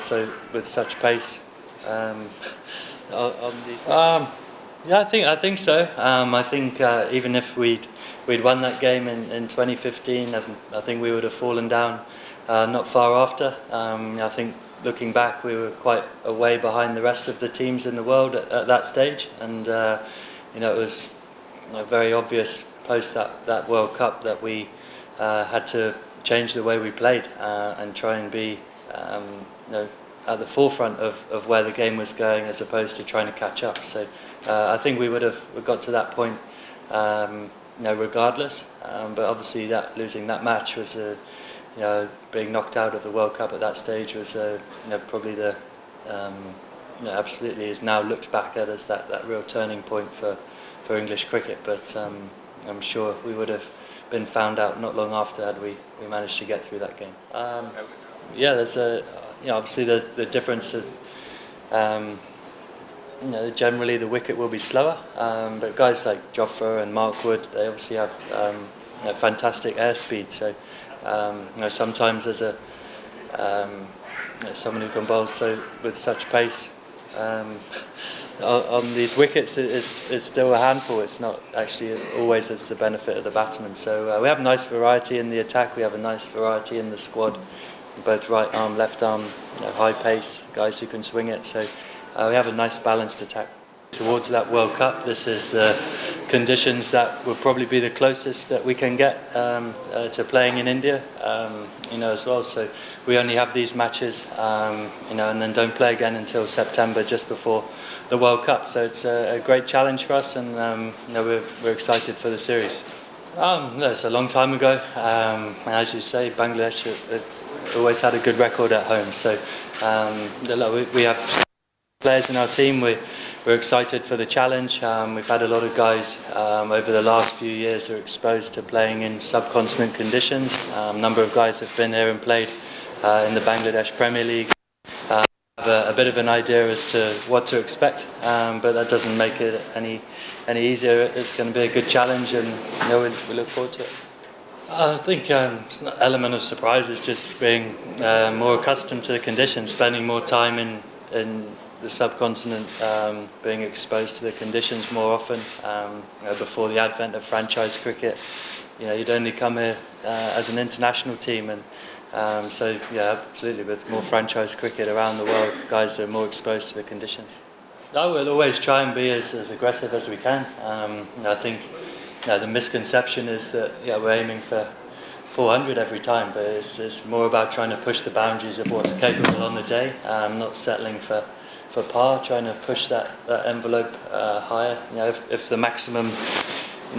So with such pace, on these. Yeah, I think so. I think even if we'd won that game in 2015, I think we would have fallen down not far after. I think looking back, we were quite a way behind the rest of the teams in the world at that stage, and it was very obvious post that World Cup that we had to change the way we played and try and be at the forefront of where the game was going, as opposed to trying to catch up. So I think we would have got to that point regardless, but obviously losing that match was being knocked out of the World Cup at that stage was probably the absolutely is now looked back at as that real turning point for English cricket. But I'm sure we would have been found out not long after had we managed to get through that game. There's obviously the difference of generally the wicket will be slower, but guys like Jofra and Mark Wood, they obviously have fantastic airspeed. So sometimes as someone who can bowl with such pace, on these wickets it's still a handful. It's not actually always as the benefit of the batsman. So we have a nice variety in the attack. We have a nice variety in the squad, both right arm, left arm, high pace guys who can swing it. So we have a nice balanced attack. Towards that World Cup, this is the conditions that will probably be the closest that we can get to playing in India, as well. So we only have these matches, and then don't play again until September, just before the World Cup. So it's a great challenge for us, and we're excited for the series. It's a long time ago, and as you say, Bangladesh always had a good record at home. So we have players in our team. We're excited for the challenge. We've had a lot of guys over the last few years who are exposed to playing in subcontinent conditions. A number of guys have been here and played in the Bangladesh Premier League. Have a bit of an idea as to what to expect, but that doesn't make it any easier. It's going to be a good challenge, and we look forward to it. I think it's an element of surprise. It's just being more accustomed to the conditions, spending more time in the subcontinent, being exposed to the conditions more often. Before the advent of franchise cricket, you'd only come here as an international team, and absolutely, with more franchise cricket around the world, guys are more exposed to the conditions. We'll always try and be as aggressive as we can. I think the misconception is that we're aiming for 400 every time, but it's more about trying to push the boundaries of what's capable on the day, not settling for par, trying to push that envelope higher. If the maximum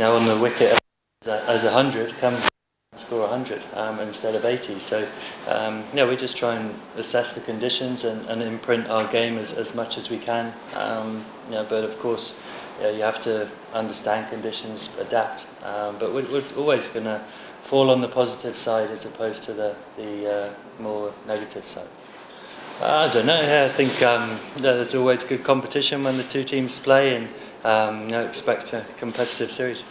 on the wicket as 100, come score 100 instead of 80. So we just try and assess the conditions and imprint our game as much as we can. But of course, you have to understand conditions, adapt. But we're always going to fall on the positive side as opposed to the more negative side. I don't know. I think there's always good competition when the two teams play, and expect a competitive series.